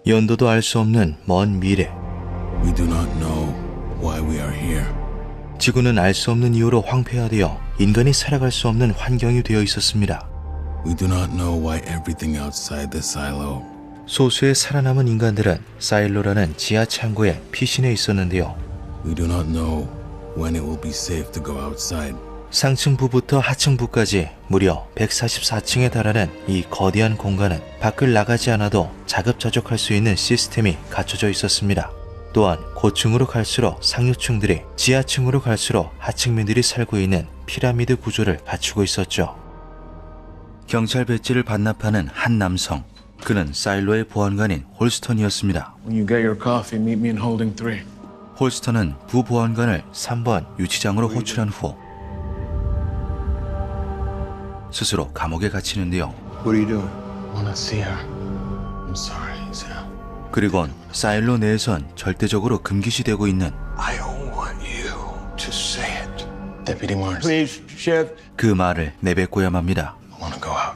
연도도 알 수 없는 먼 미래. We do not know why we are here. 지구는 알 수 없는 이유로 황폐화되어 인간이 살아갈 수 없는 환경이 되어 있었습니다. We do not know why everything outside the silo. 소수의 살아남은 인간들은 사일로라는 지하 창고에 피신해 있었는데요. We do not know when it will be safe to go outside. 상층부부터 하층부까지 무려 144층에 달하는 이 거대한 공간은 밖을 나가지 않아도 자급자족할 수 있는 시스템이 갖춰져 있었습니다. 또한 고층으로 갈수록 상류층들이, 지하층으로 갈수록 하층민들이 살고 있는 피라미드 구조를 갖추고 있었죠. 경찰 배지를 반납하는 한 남성. 그는 사일로의 보안관인 홀스턴이었습니다. When you get your coffee, meet me in holding 3. 홀스턴은 부보안관을 3번 유치장으로 호출한 후 스스로 감옥에 갇히는데요. What are you doing? Wanna see her? I'm sorry, Sam. 그리곤 사일로 내에선 절대적으로 금기시되고 있는 I don't want you to say it. Deputy Mars. Please, Sheriff. 그 말을 내뱉고야만 합니다. I want to go out.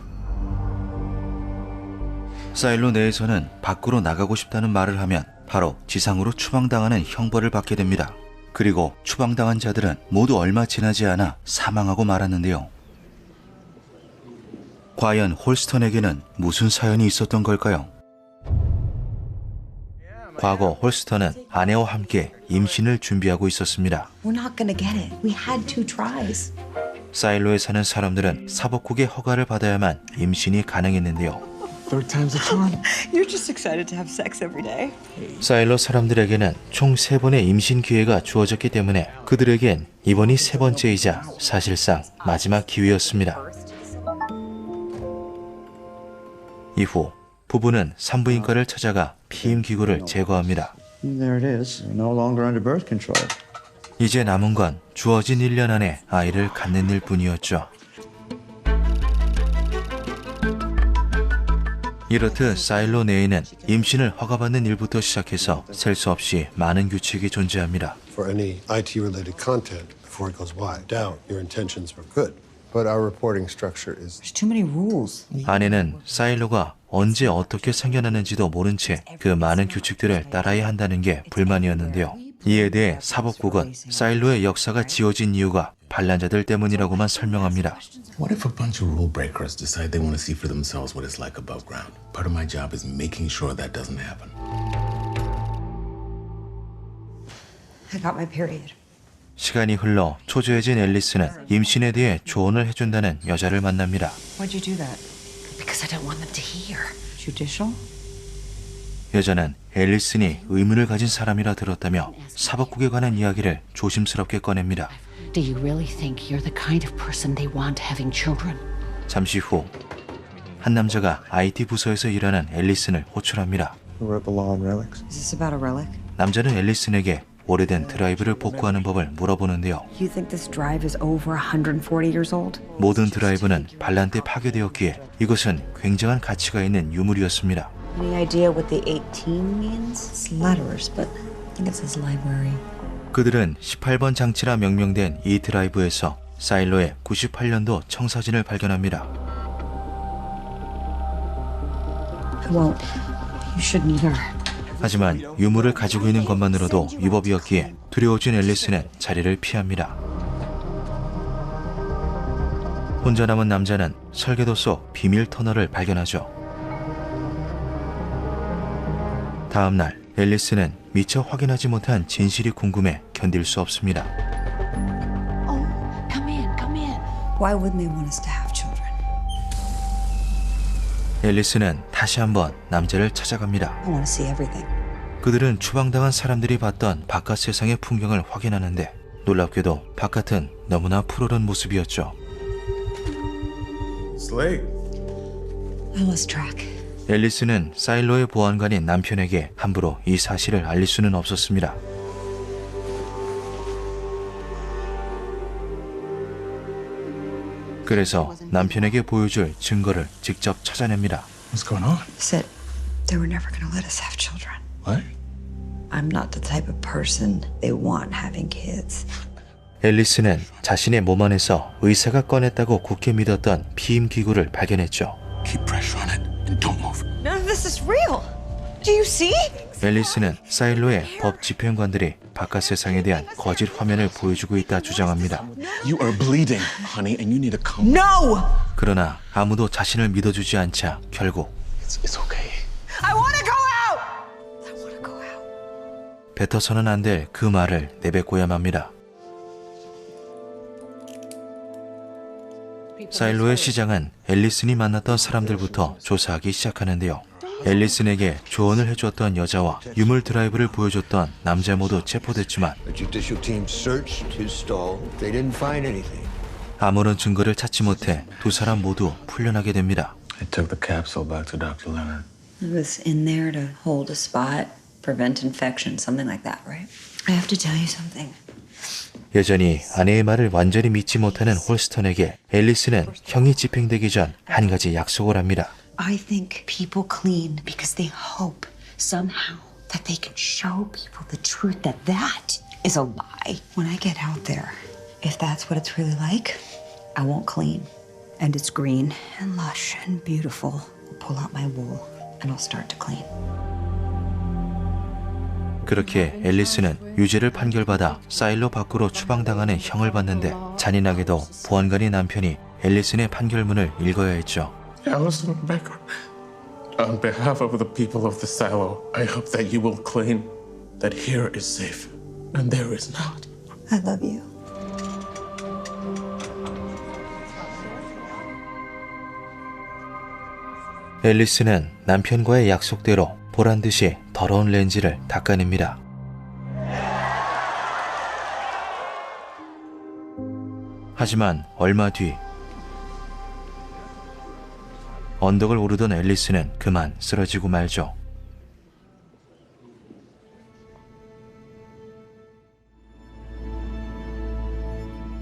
사일로 내에서는 밖으로 나가고 싶다는 말을 하면 바로 지상으로 추방당하는 형벌을 받게 됩니다. 그리고 추방당한 자들은 모두 얼마 지나지 않아 사망하고 말았는데요. 과연 홀스턴에게는 무슨 사연이 있었던 걸까요? 과거 홀스턴은 아내와 함께 임신을 준비하고 있었습니다. We're not gonna get it. We had 2 tries. 사일로에 사는 사람들은 사법국의 허가를 받아야만 임신이 가능했는데요. 3rd time's a charm. You're just excited to have sex every day. 사일로 사람들에게는 총 3번의 임신 기회가 주어졌기 때문에 그들에겐 이번이 3번째이자 사실상 마지막 기회였습니다. 이후 부부는 산부인과를 찾아가 피임 기구를 제거합니다. There it is. No longer under birth control. 이제 남은 건 주어진 1년 안에 아이를 갖는 일뿐이었죠. 이렇듯 사일로 내에는 임신을 허가받는 일부터 시작해서 셀 수 없이 많은 규칙이 존재합니다. For any IT-related content before it goes wide down, your intentions were good. But our reporting structure is There's too many rules. 아내는 사일로가 언제 어떻게 생겨났는지도 모른 채 그 많은 규칙들을 따라야 한다는 게 불만이었는데요. 이에 대해 사법국은 사일로의 역사가 지워진 이유가 반란자들 때문이라고만 설명합니다. What if a bunch of rule breakers decide they want to see for themselves what it's like above ground? Part of my job is making sure that doesn't happen. I got my period. 시간이 흘러 초조해진 앨리스는 임신에 대해 조언을 해준다는 여자를 만납니다. Why'd you do that? Because I don't want them to hear. Judicial? 여자는 앨리슨이 의문을 가진 사람이라 들었다며 사법국에 관한 이야기를 조심스럽게 꺼냅니다. Do you really think you're the kind of person they want having children? 잠시 후 한 남자가 IT 부서에서 일하는 앨리슨을 호출합니다. Who wrote the law on relics? Is this about a relic? 남자는 앨리슨에게 오래된 드라이브를 복구하는 법을 물어보는데요. You think this drive is over 140 years old? 모든 드라이브는 반란 때 파괴되었기에 이것은 굉장한 가치가 있는 유물이었습니다. Any idea what the 18 means? It's letters, but I think it says library. 그들은 18번 장치라 명명된 이 드라이브에서 사일로의 98년도 청사진을 발견합니다. I won't. You shouldn't either. 하지만 유물을 가지고 있는 것만으로도 위법이었기에 두려워진 앨리스는 자리를 피합니다. 혼자 남은 남자는 설계도 속 비밀 터널을 발견하죠. 다음 날 앨리스는 미처 확인하지 못한 진실이 궁금해 견딜 수 없습니다. Oh, come in, come in. Why wouldn't they want us to have children? 앨리스는 다시 한번 남자를 찾아갑니다. I want to see everything. 그들은 추방당한 사람들이 봤던 바깥 세상의 풍경을 확인하는데 놀랍게도 바깥은 너무나 푸르른 모습이었죠. it's late. I lost track. 앨리스는 사일로의 보안관인 남편에게 함부로 이 사실을 알릴 수는 없었습니다. 그래서 남편에게 보여줄 증거를 직접 찾아냅니다. What's going on? Said they were never going to let us have children. What? I'm not the type of person they want having kids. 앨리스는 자신의 몸 안에서 의사가 꺼냈다고 굳게 믿었던 피임 기구를 발견했죠. Keep pressure on it and don't move. None of this is real. Do you see? 앨리스는 사일로의 법 집행관들이 바깥 세상에 대한 거짓 화면을 보여주고 있다 주장합니다. You are bleeding, honey, and you need to come. No! 그러나 아무도 자신을 믿어주지 않자 결국 It's okay. I want to go out! I want to go out. 뱉어서는 안 될 그 말을 내뱉고야 합니다. 사일로의 시장은 앨리슨이 만났던 사람들부터 조사하기 시작하는데요. 앨리슨에게 조언을 해줬던 여자와 유물 드라이브를 보여줬던 남자 모두 체포됐지만 The judicial team searched his stall. They didn't find anything. 아무런 증거를 찾지 못해 두 사람 모두 풀려나게 됩니다. I took the capsule back to Dr. Leonard. It was in there to hold a spot, prevent infection, something like that, right? I have to tell you something. 여전히 아내의 말을 완전히 믿지 못하는 홀스턴에게 앨리스는 형이 집행되기 전 한 가지 약속을 합니다. I think people clean because they hope somehow that they can show people the truth that that is a lie. When I get out there, if that's what it's really like, I won't clean. And it's green and lush and beautiful. I'll pull out my wool and I'll start to clean. 그렇게 앨리스는 유죄를 판결받아 사일로 밖으로 추방당하는 형을 받는데 잔인하게도 보안관의 남편이 앨리슨의 판결문을 읽어야 했죠. Allison Becker, on behalf of the people of the silo, I hope that you will claim that here is safe and there is not. I love you. 앨리스는 남편과의 약속대로 보란듯이 더러운 렌즈를 닦아냅니다. 하지만 얼마 뒤 언덕을 오르던 앨리스는 그만 쓰러지고 말죠.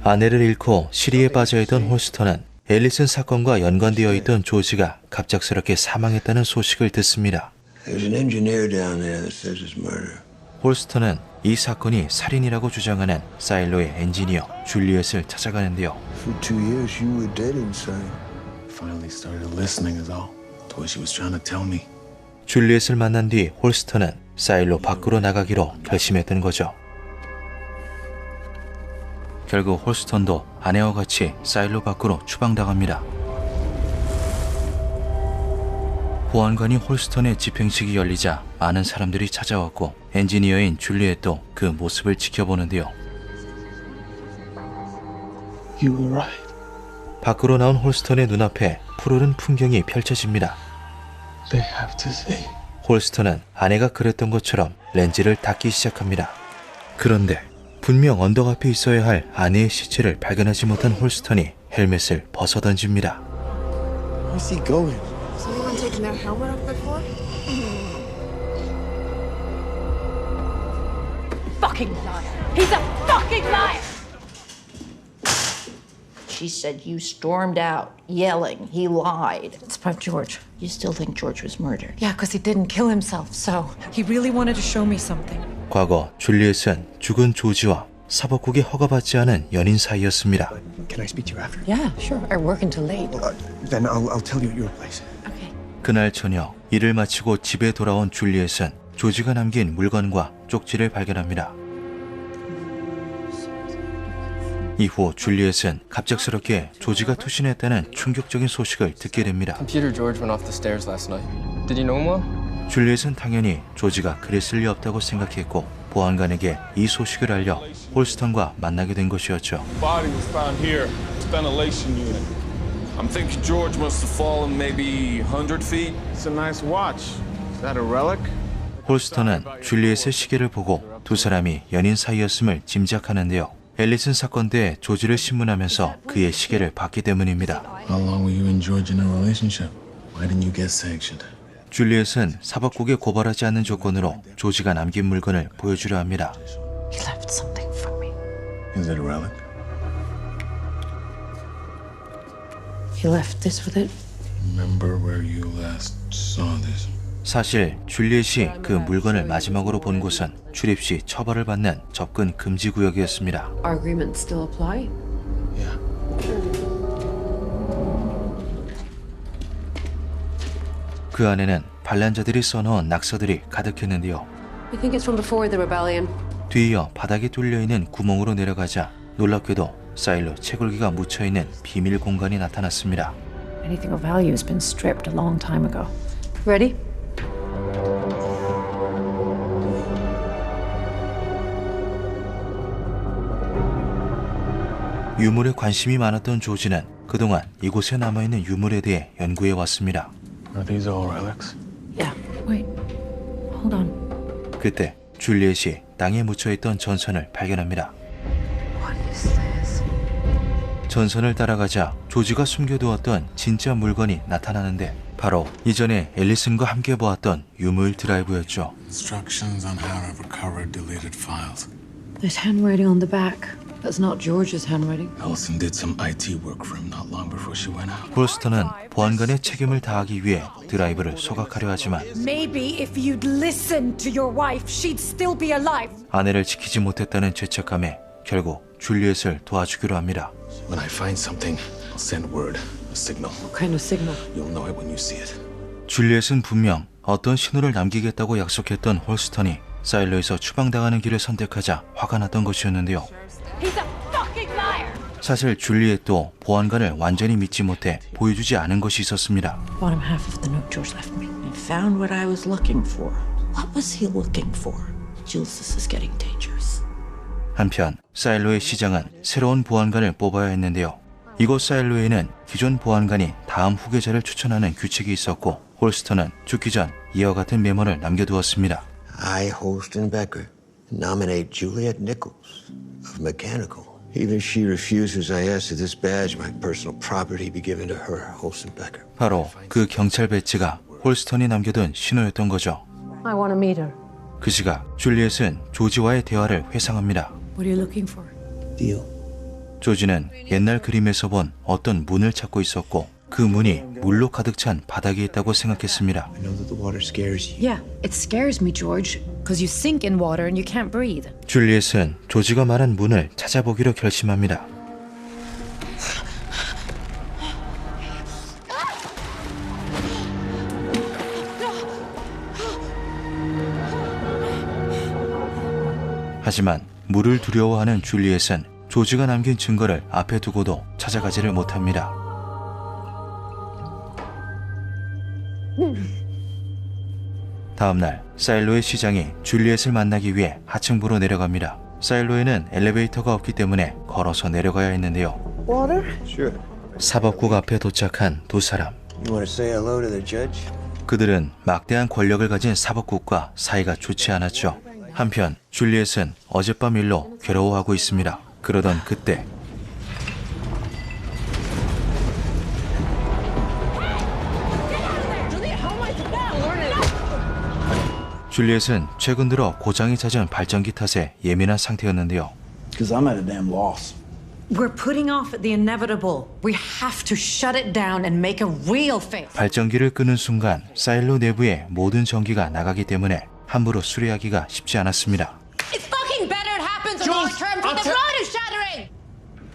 아내를 잃고 시리에 빠져있던 홀스턴은 앨리슨 사건과 연관되어 있던 조지가 갑작스럽게 사망했다는 소식을 듣습니다. There's an engineer down there that says it's murder. 홀스턴은 이 사건이 살인이라고 주장하는 사일로의 엔지니어 줄리엣을 찾아가는데요. For 2 years, you were dead inside. Finally started listening is all to what she was trying to tell me. 줄리엣을 만난 뒤 홀스턴은 사일로 밖으로 나가기로 결심했던 거죠. 결국 홀스턴도 아내와 같이 사일로 밖으로 추방당합니다. 보안관이 홀스턴의 집행식이 열리자 많은 사람들이 찾아왔고 엔지니어인 줄리엣도 그 모습을 지켜보는데요. You were right. 밖으로 나온 홀스턴의 눈앞에 푸르른 풍경이 펼쳐집니다. They have to see. 홀스턴은 아내가 그랬던 것처럼 렌즈를 닦기 시작합니다. 그런데 분명 언덕 앞에 있어야 할 아내의 시체를 발견하지 못한 홀스턴이 헬멧을 벗어던집니다. Where's he going? Has anyone taken their helmet off before? Fucking liar! He's a fucking liar! She said you stormed out, yelling. He lied. It's about George. You still think George was murdered? Yeah, because he didn't kill himself, so he really wanted to show me something. 과거 줄리엣은 죽은 조지와 사법국에 허가받지 않은 연인 사이였습니다. Can I speak to you after? Yeah, sure. I work until late. Then I'll tell you at your place. Okay. 그날 저녁 일을 마치고 집에 돌아온 줄리엣은 조지가 남긴 물건과 쪽지를 발견합니다. 이후 줄리엣은 갑작스럽게 조지가 투신했다는 충격적인 소식을 듣게 됩니다. Computer George went off the stairs last night. Did you know him well? 줄리엣은 당연히 조지가 그랬을 리 없다고 생각했고 보안관에게 이 소식을 알려 홀스턴과 만나게 된 것이었죠. Body was found here. Ventilation unit. I'm thinking George must have fallen maybe 100 feet. It's a nice watch. Is that a relic? 홀스턴은 줄리엣의 시계를 보고 두 사람이 연인 사이였음을 짐작하는데요. 앨리슨 사건 때 조지를 신문하면서 그의 시계를 봤기 때문입니다. How long were you and George in a relationship? Why didn't you get sanctioned? 줄리엣은 사법국에 고발하지 않는 조건으로 조지가 남긴 물건을 보여주려 합니다. He left something for me. Is it a relic? He left this with it. Remember where you last saw this? 사실 줄리엣이 그 물건을 마지막으로 본 곳은 출입 시 처벌을 받는 접근 금지 구역이었습니다. Our agreements still apply? Yeah. 그 안에는 반란자들이 써놓은 낙서들이 가득했는데요. I think it's from before the rebellion. 뒤이어 바닥에 뚫려있는 구멍으로 내려가자 놀랍게도 사일로 채굴기가 묻혀있는 비밀 공간이 나타났습니다. Anything of value has been stripped a long time ago. Ready? 유물에 관심이 많았던 조지는 그동안 이곳에 남아있는 유물에 대해 연구해 왔습니다. Are these all relics? Yeah. Wait. Hold on. 그때 줄리엣이 땅에 묻혀있던 전선을 발견합니다. What is this? 전선을 따라가자 조지가 숨겨두었던 진짜 물건이 나타나는데 바로 이전에 앨리슨과 함께 보았던 유물 드라이브였죠. Instructions on how to recover deleted files. There's handwriting on the back. That's not George's handwriting. Ellison did some IT work for him not long before she went out. 홀스턴은 보안관의 책임을 다하기 위해 드라이브를 소각하려 하지만 Maybe if you'd listened to your wife, she'd still be alive. 아내를 지키지 못했다는 죄책감에 결국 줄리엣을 도와주기로 합니다. When I find something, I'll send word, a signal. What kind of signal? You'll know it when you see it. 줄리엣은 분명 어떤 신호를 남기겠다고 약속했던 홀스턴이 사일로에서 추방당하는 길을 선택하자 화가 났던 것이었는데요. He's a fucking liar. 사실 줄리엣도 보안관을 완전히 믿지 못해 보여주지 않은 것이 있었습니다. Bottom half of the note George left me. I found what I was looking for. What was he looking for? Jules, this is getting dangerous. 한편 사일로의 시장은 새로운 보안관을 뽑아야 했는데요. 이곳 사일로에는 기존 보안관이 다음 후계자를 추천하는 규칙이 있었고 홀스턴은 죽기 전 이와 같은 메모를 남겨두었습니다. I, Holston Becker, nominate Juliet Nichols of Mechanical. Either she refuses, I ask that this badge, my personal property, be given to her, Holston Becker. 바로 그 경찰 배지가 홀스턴이 남겨둔 신호였던 거죠. I want to meet her. 그 시각 줄리엣은 조지와의 대화를 회상합니다. What are you looking for? Deal. 조지는 옛날 그림에서 본 어떤 문을 찾고 있었고 그 문이 물로 가득 찬 바닥에 있다고 생각했습니다. I know that the water scares you. Yeah, it scares me, George, because you sink in water and you can't breathe. 줄리엣은 조지가 말한 문을 찾아보기로 결심합니다. 하지만 물을 두려워하는 줄리엣은 조지가 남긴 증거를 앞에 두고도 찾아가지를 못합니다. 다음날 사일로의 시장이 줄리엣을 만나기 위해 하층부로 내려갑니다. 사일로에는 엘리베이터가 없기 때문에 걸어서 내려가야 했는데요. Water? Sure. 사법국 앞에 도착한 두 사람. You want to say hello to the judge? 그들은 막대한 권력을 가진 사법국과 사이가 좋지 않았죠. 한편 줄리엣은 어젯밤 일로 괴로워하고 있습니다. 그러던 그때 줄리엣은 최근 들어 고장이 잦은 발전기 탓에 예민한 상태였는데요. Because I'm at a damn loss. We're putting off the inevitable. We have to shut it down and make a real face. 발전기를 끄는 순간 사일로 내부의 모든 전기가 나가기 때문에 함부로 수리하기가 쉽지 않았습니다. It's fucking better it happens in long term for the road is shattering.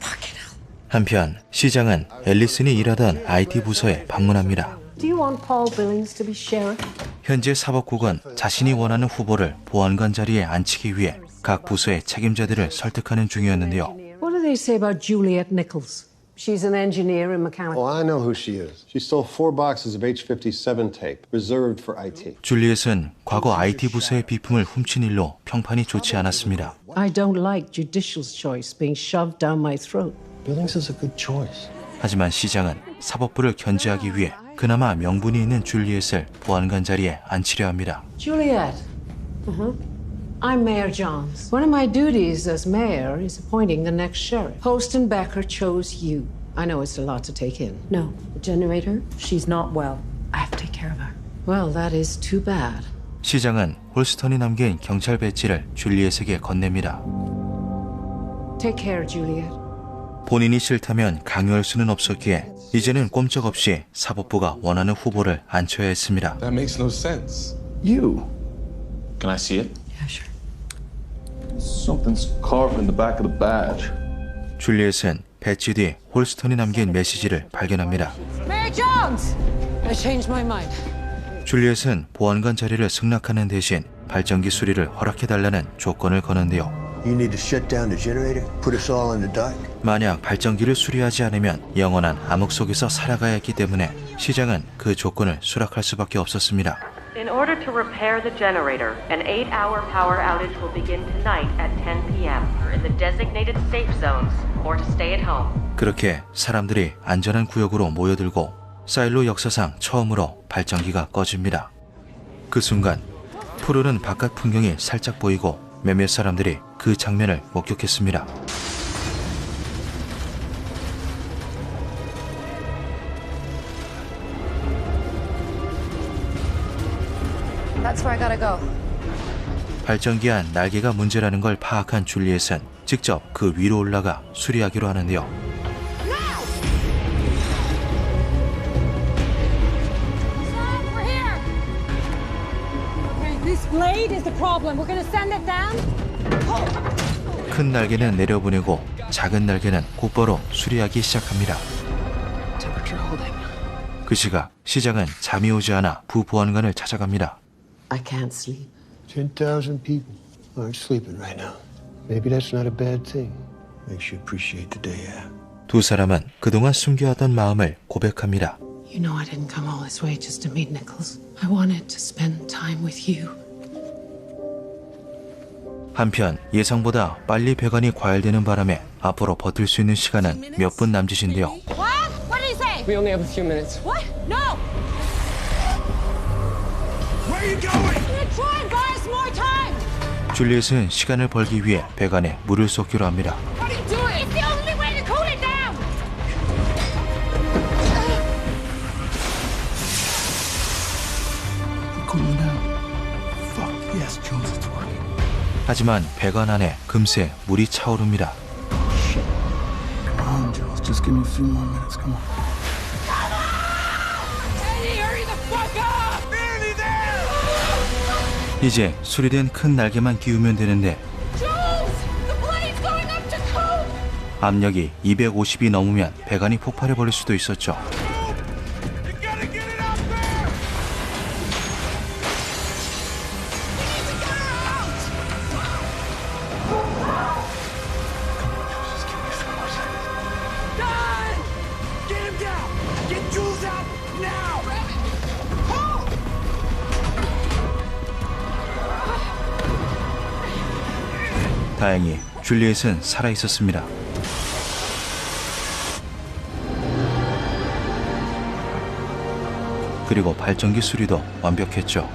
Fucking hell. 한편 시장은 앨리슨이 일하던 IT 부서에 방문합니다. Do you want Paul Billings to be sheriff? 현재 사법국은 자신이 원하는 후보를 보안관 자리에 앉히기 위해 각 부서의 책임자들을 설득하는 중이었는데요. What do they say about Juliet Nichols? She's an engineer in mechanical. Oh, I know who she is. She stole 4 boxes of H-57 tape, reserved for IT. 줄리엣은 과거 IT 부서의 비품을 훔친 일로 평판이 좋지 않았습니다. I don't like judicial's choice being shoved down my throat. Billings is a good choice. 하지만 시장은 사법부를 견제하기 위해 그나마 명분이 있는 줄리엣을 보안관 자리에 앉히려 합니다. Juliet. I'm Mayor Johns. One of my duties as mayor is appointing the next sheriff. Holston Becker chose you. I know it's a lot to take in. No, the generator, she's not well. I have to take care of her. Well, that is too bad. 시장은 홀스턴이 남긴 경찰 배지를 줄리엣에게 건넵니다. Take care, Juliet. 본인이 싫다면 강요할 수는 없었기에 이제는 꼼짝없이 사법부가 원하는 후보를 앉혀야 했습니다. That makes no sense. You. Can I see it? Yeah, sure. Something's carved in the back of the badge. 줄리엣은 배지 뒤 홀스턴이 남긴 메시지를 발견합니다. Mayor Jones! I changed my mind. 줄리엣은 보안관 자리를 승낙하는 대신 발전기 수리를 허락해달라는 조건을 거는데요. You need to shut down the generator, put us all in the dark. 만약 발전기를 수리하지 않으면 영원한 암흑 속에서 살아가야 했기 때문에 시장은 그 조건을 수락할 수밖에 없었습니다. In order to repair the generator, an 8-hour power outage will begin tonight at 10 p.m. in the designated safe zones or to stay at home. 그렇게 사람들이 안전한 구역으로 모여들고 사일로 역사상 처음으로 발전기가 꺼집니다. 그 순간 푸르른 바깥 풍경이 살짝 보이고 몇몇 사람들이 그 장면을 목격했습니다. That's where I gotta go. 발전기 안 날개가 문제라는 걸 파악한 줄리엣은 직접 그 위로 올라가 수리하기로 하는데요. This blade is the problem. We're gonna send it down. 큰 날개는 내려보내고 작은 날개는 곧바로 수리하기 시작합니다. 그 시각 시장은 잠이 오지 않아 부보안관을 찾아갑니다. I can't sleep. 10,000 people aren't sleeping right now. Maybe that's not a bad thing. Makes you appreciate the day out. 두 사람은 그동안 숨겨왔던 마음을 고백합니다. You know I didn't come all this way just to meet Nichols. I wanted to spend time with you. 한편 예상보다 빨리 배관이 과열되는 바람에 앞으로 버틸 수 있는 시간은 몇 분 남짓인데요. What? What did he say? We only have a few minutes. What? No. Where are you going? He's gonna try and buy us more time. 줄리엣은 시간을 벌기 위해 배관에 물을 쏟기로 합니다. What are you doing? It's the only way to cool it down. Cooling down. Fuck yes, Jones, it's working. 하지만 배관 안에 금세 물이 차오릅니다. Come on, Jules, just give me a few more minutes. Come on. Eddie, hurry the fuck up! Nearly there! 이제 수리된 큰 날개만 끼우면 되는데 Jules, the blade's going up to cool. 압력이 250이 넘으면 배관이 폭발해버릴 수도 있었죠. 다행히 줄리엣은 살아있었습니다. 그리고 발전기 수리도 완벽했죠.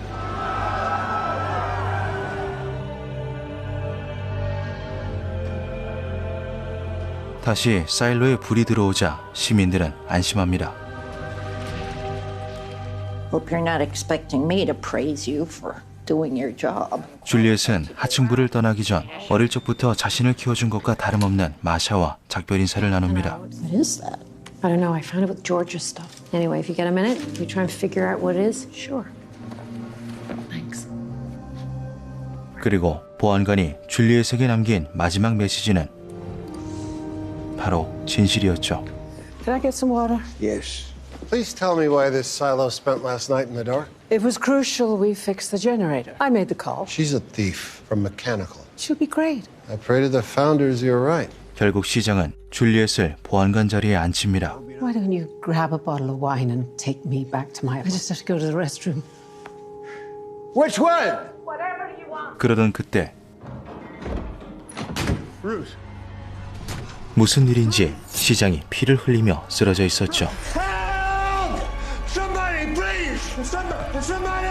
다시 사일로에 불이 들어오자 시민들은 안심합니다. Hope you're not expecting me to praise you for doing your job. 줄리엣은 하층부를 떠나기 전 어릴 적부터 자신을 키워준 것과 다름없는 마샤와 작별 인사를 나눕니다. What is that? I don't know. I found it with George's stuff. Anyway, if you get a minute, we try and figure out what it is. Sure. Thanks. 그리고 보안관이 줄리엣에게 남긴 마지막 메시지는 바로 진실이었죠. Can I get some water? Yes. Please tell me why this silo spent last night in the dark. It was crucial we fix the generator. I made the call. She's a thief from Mechanical. She'll be great. I pray to the founders you're right. 결국 시장은 줄리엣을 보안관 자리에 앉힙니다. Why don't you grab a bottle of wine and take me back to my... I just have to go to the restroom. Which one? Whatever you want. 그러던 그때 Bruce. 무슨 일인지 시장이 피를 흘리며 쓰러져 있었죠. Help! Somebody, please! Somebody!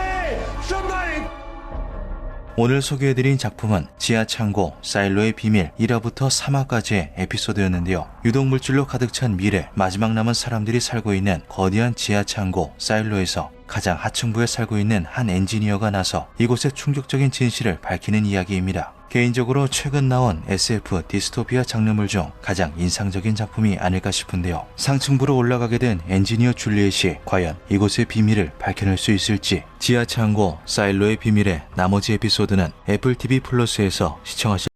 오늘 소개해드린 작품은 지하창고, 사일로의 비밀 1화부터 3화까지의 에피소드였는데요. 유독물질로 가득 찬 미래, 마지막 남은 사람들이 살고 있는 거대한 지하창고, 사일로에서 가장 하층부에 살고 있는 한 엔지니어가 나서 이곳의 충격적인 진실을 밝히는 이야기입니다. 개인적으로 최근 나온 SF 디스토피아 장르물 중 가장 인상적인 작품이 아닐까 싶은데요. 상층부로 올라가게 된 엔지니어 줄리엣이 과연 이곳의 비밀을 밝혀낼 수 있을지, 지하창고 사일로의 비밀의 나머지 에피소드는 애플 TV 플러스에서 시청하실